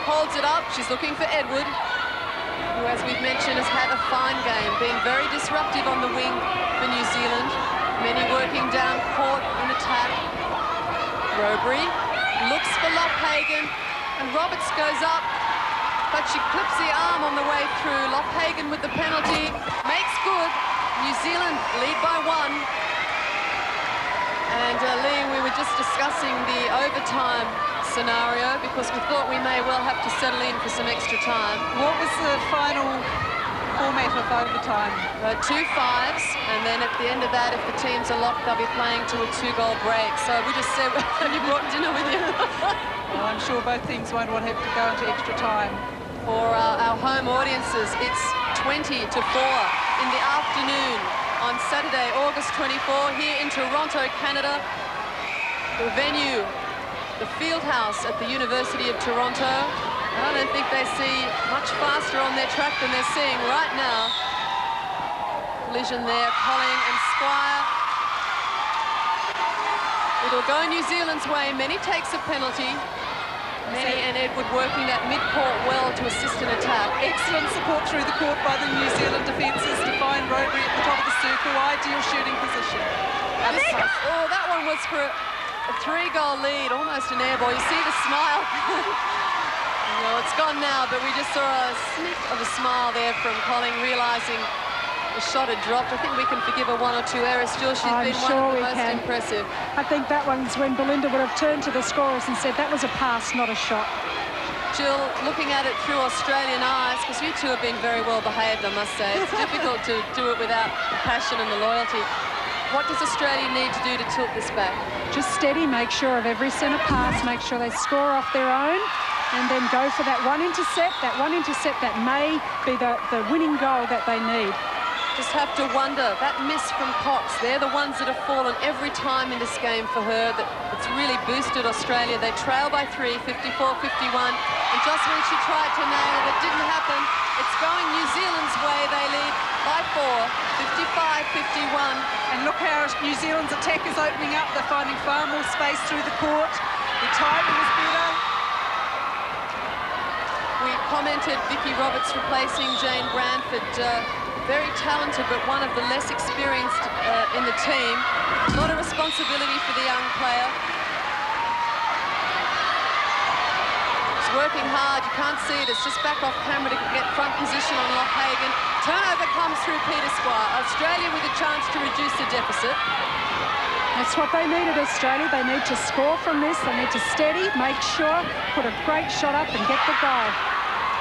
holds it up. She's looking for Edward, who, as we've mentioned, has had a fine game, being very disruptive on the wing for New Zealand. Many working down court in attack. Robry looks for Lochhagen, and Roberts goes up, but she clips the arm on the way through. Lochhagen with the penalty, makes good. New Zealand lead by 1. And Lee, we were just discussing the overtime scenario, because we thought we may well have to settle in for some extra time. What was the final format of overtime? 2 5s, and then at the end of that, if the teams are locked, they'll be playing to a 2-goal break. So we just said, have you brought dinner with you? Well, I'm sure both teams won't want to have to go into extra time. For our home audiences, it's 20 to 4 in the afternoon on Saturday, August 24, here in Toronto, Canada. the venue, the field house at the University of Toronto. I don't think they see much faster on their track than they're seeing right now. Collision there, Colling and Squire. It'll go New Zealand's way. Many takes a penalty. Many and Edward working that mid-court well to assist an attack. Excellent support through the court by the New Zealand defences to find Robury at the top of the circle. Ideal shooting position. Oh, that one was for a 3-goal lead, almost an air ball. You see the smile. Well, it's gone now, but we just saw a sniff of a smile there from Colling, realising the shot had dropped. I think we can forgive her 1 or 2 errors. Still, she's been one of the most impressive. I think that one's when Belinda would have turned to the scorers and said that was a pass, not a shot. Jill, looking at it through Australian eyes, because you two have been very well behaved, I must say. It's difficult to do it without the passion and the loyalty. What does Australia need to do to tilt this back? Just steady, make sure of every centre pass, make sure they score off their own, and then go for that one intercept that may be the winning goal that they need. Just have to wonder, that miss from Cox, they're the ones that have fallen every time in this game for her. It's really boosted Australia. They trail by 3, 54-51, and just when she tried to nail it, it didn't happen. It's going New Zealand's way. They lead by 4, 55-51. And look how New Zealand's attack is opening up. They're finding far more space through the court. The timing is better. We commented Vicky Roberts replacing Jane Branford. Very talented, but one of the less experienced in the team. A lot of responsibility for the young player. She's working hard. You can't see it. It's just back off camera to get front position on Lochhagen. Turnover comes through Peter Squire. Australia with a chance to reduce the deficit. That's what they needed, Australia. They need to score from this. They need to steady, make sure, put a great shot up and get the goal.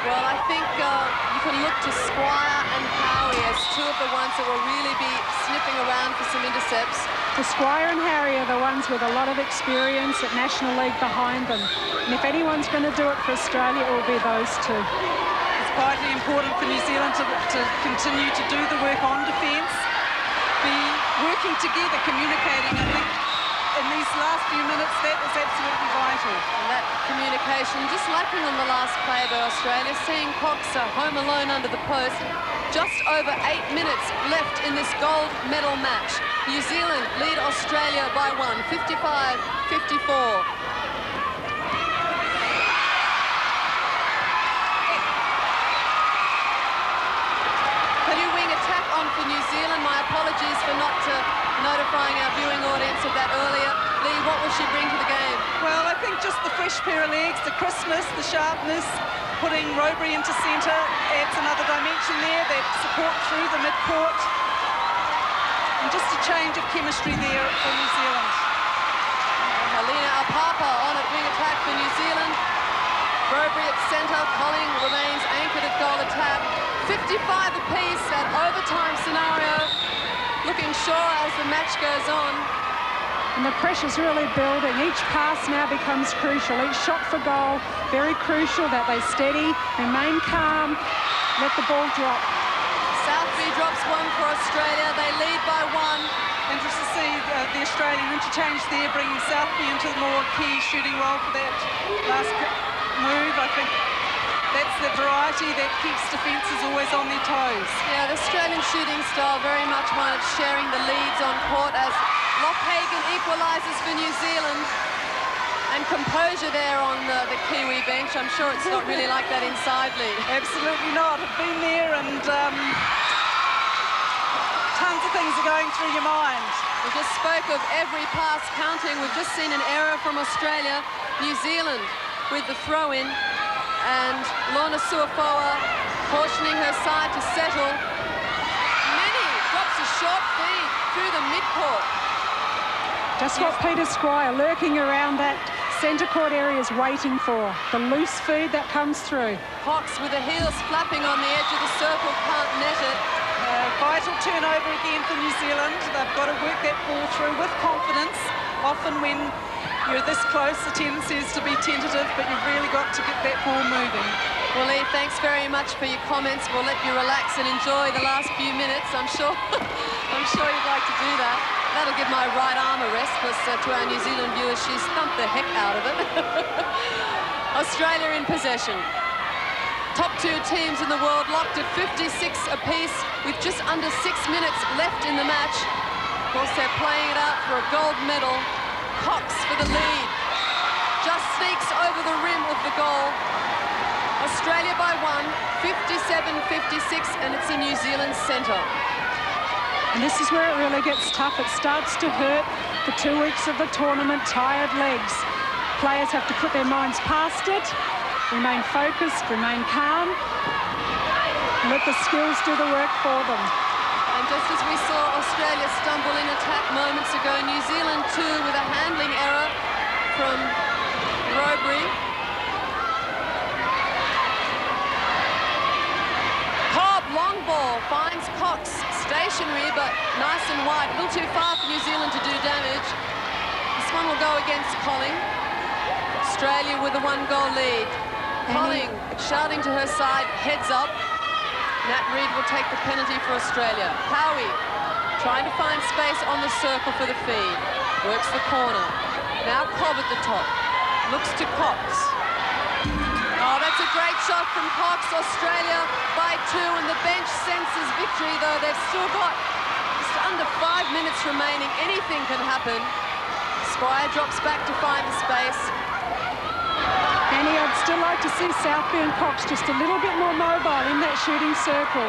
Well, I think you can look to Squire and Howie as two of the ones that will really be sniffing around for some intercepts. The Squire and Harry are the ones with a lot of experience at National League behind them. And if anyone's going to do it for Australia, it will be those two. It's vitally important for New Zealand to continue to do the work on defence, be working together, communicating. I think in these last few minutes, that is absolutely vital. And that communication just lacking on the last play by Australia. Seeing Cox home alone under the post. Just over 8 minutes left in this gold medal match. New Zealand lead Australia by 1, 55-54. For New Zealand, my apologies for not notifying our viewing audience of that earlier. Lee, what will she bring to the game? Well, I think just the fresh pair of legs, the crispness, the sharpness, putting Robury into centre adds another dimension there, that support through the mid-court, and just a change of chemistry there for New Zealand. Helena Apapa on at wing attack for New Zealand. Robury at centre, Colling remains anchored at goal attack. 55 apiece, that overtime scenario. Looking sure as the match goes on. And the pressure's really building. Each pass now becomes crucial. Each shot for goal, very crucial that they steady, remain calm, let the ball drop. Southby drops 1 for Australia. They lead by 1. Interesting to see the Australian interchange there, bringing Southby into the more key shooting role for that last move. I think that's the variety that keeps defences always on their toes. Yeah, the Australian shooting style very much one of sharing the leads on court as Lochhagen equalises for New Zealand. And composure there on the Kiwi bench. I'm sure it's not really like that inside league. Absolutely not. I've been there and tons of things are going through your mind. We just spoke of every pass counting. We've just seen an error from Australia. New Zealand with the throw-in. And Lorna Suafoa portioning her side to settle. Many drops a short feed through the midcourt. Just what Peter Squire lurking around that centre court area is waiting for. The loose feed that comes through. Cox with the heels flapping on the edge of the circle, can't net it. Vital turnover again for New Zealand. They've got to work that ball through with confidence. Often when you're this close, the tendency is to be tentative, but you've really got to get that ball moving. Well, Lee, thanks very much for your comments. We'll let you relax and enjoy the last few minutes. I'm I'm sure you'd like to do that. That'll give my right arm a rest, because to our New Zealand viewers, she's thumped the heck out of it. Australia in possession. Top two teams in the world locked at 56 apiece with just under 6 minutes left in the match. Of course, they're playing it out for a gold medal. Cox for the lead. Just sneaks over the rim of the goal. Australia by 1, 57-56, and it's a New Zealand centre. And this is where it really gets tough. It starts to hurt. For 2 weeks of the tournament, tired legs. Players have to put their minds past it, remain focused, remain calm, and let the skills do the work for them. And just as we saw Australia stumble in attack moments ago, New Zealand too, with a handling error from Robery. Cobb, long ball, finds Cox. Stationary, but nice and wide. A little too far for New Zealand to do damage. This one will go against Colling. Australia with a 1-goal lead. Colling shouting to her side, heads up. Nat Reid will take the penalty for Australia. Howie trying to find space on the circle for the feed. Works the corner. Now Cobb at the top. Looks to Cox. Oh, that's a great shot from Cox. Australia by 2, and the bench senses victory, though they've still got just under 5 minutes remaining. Anything can happen. Spire drops back to find the space. Annie, I'd still like to see Southby and Cox just a little bit more mobile in that shooting circle.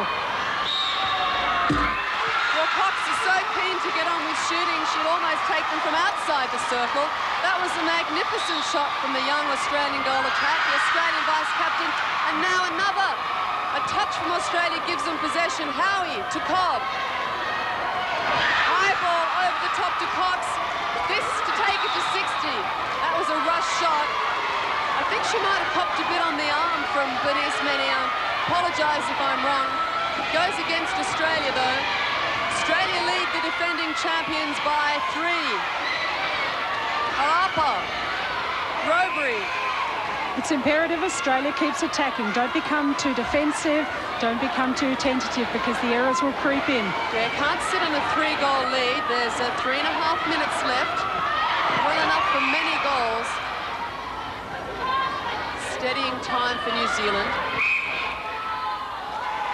Well, Cox is so keen to get on with shooting, she'll almost take them from outside the circle. That was a magnificent shot from the young Australian goal attack, the Australian vice-captain. And now another. A touch from Australia gives them possession. Howie to Cobb. High ball over the top to Cox. This to take it to 60. That was a rush shot. I think she might have popped a bit on the arm from Bernice Menion. Apologise if I'm wrong. It goes against Australia, though. Australia lead the defending champions by 3. Harapa, Robery. It's imperative Australia keeps attacking. Don't become too defensive. Don't become too tentative, because the errors will creep in. Yeah, can't sit on a 3-goal lead. There's 3.5 minutes left. Well enough for many goals. Steadying time for New Zealand.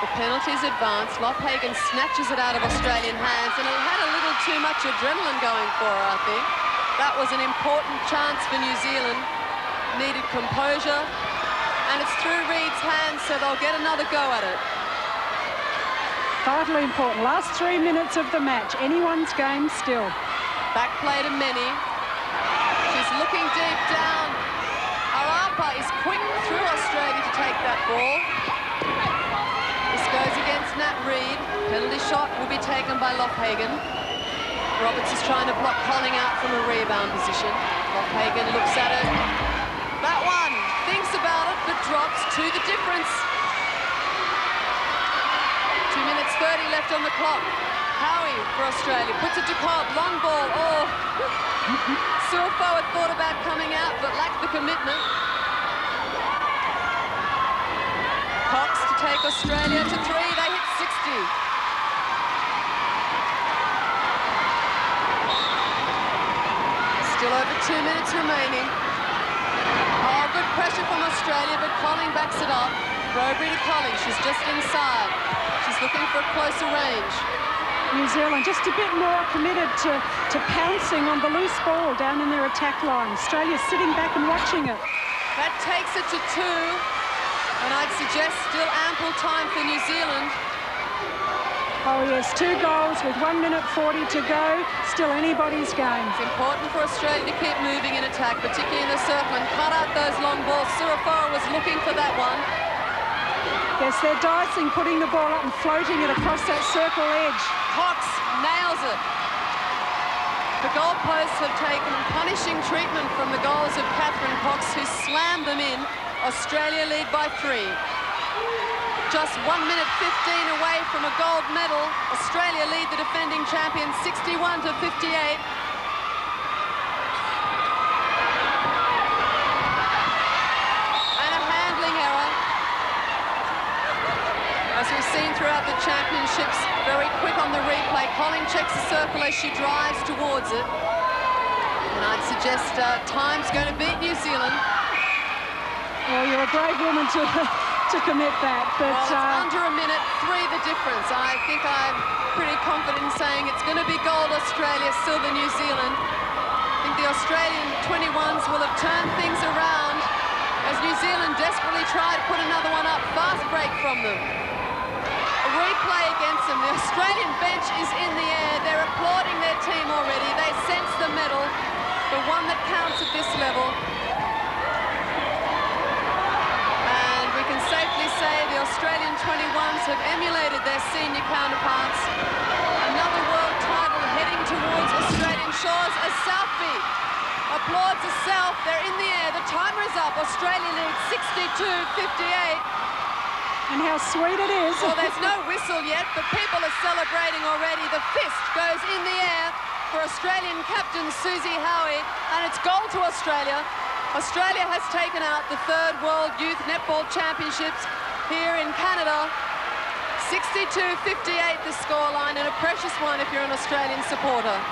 The penalty's advanced. Lophagen snatches it out of Australian hands, and it had a little too much adrenaline going for her, I think. That was an important chance for New Zealand. Needed composure, and it's through Reid's hands, so they'll get another go at it. Vitally important. Last 3 minutes of the match. Anyone's game still. Back play to Meni. She's looking deep down. Arapa is quick through Australia to take that ball. This goes against Nat Reid. Penalty shot will be taken by Lophagen. Roberts is trying to block Colling out from a rebound position. Lophagen looks at it. That one, thinks about it, but drops to the difference. 2 minutes 30 left on the clock. Howie for Australia, puts it to Cobb, long ball. Oh, Suafo had thought about coming out, but lacked the commitment. Cox to take Australia to 3, they hit 60. Still over 2 minutes remaining. Oh, good pressure from Australia, but Colling backs it up. Robery to Colling, she's just inside. She's looking for a closer range. New Zealand just a bit more committed to pouncing on the loose ball down in their attack line. Australia sitting back and watching it. That takes it to 2, and I'd suggest still ample time for New Zealand. Oh yes, 2 goals with 1 minute 40 to go. Still anybody's game. It's important for Australia to keep moving in attack, particularly in the circle, and cut out those long balls. Suafo was looking for that one. Yes, they're dicing, putting the ball up and floating it across that circle edge. Cox nails it. The goalposts have taken punishing treatment from the goals of Catherine Cox, who slammed them in. Australia lead by 3. Just 1 minute 15 away from a gold medal. Australia lead the defending champions 61-58. And a handling error. A as we've seen throughout the championships, very quick on the replay. Colling checks the circle as she drives towards it. And I'd suggest time's going to beat New Zealand. Well, you're a brave woman to commit that, but... Well, it's under a minute, 3 the difference. I think I'm pretty confident in saying it's going to be gold Australia, silver New Zealand. I think the Australian 21s will have turned things around as New Zealand desperately try to put another one up. Fast break from them. A replay against them. The Australian bench is in the air. They're applauding their team already. They sense the medal, the one that counts at this level. And we can safely say the Australian 21s have emulated their senior counterparts. Another world title heading towards Australian shores as Southby applauds herself. They're in the air. The timer is up. Australia leads 62-58. And how sweet it is. Well, there's no whistle yet, but people are celebrating already. The fist goes in the air for Australian captain Susie Howie, and it's gold to Australia. Australia has taken out the 3rd World Youth Netball Championships here in Canada. 62-58 the scoreline, and a precious one if you're an Australian supporter.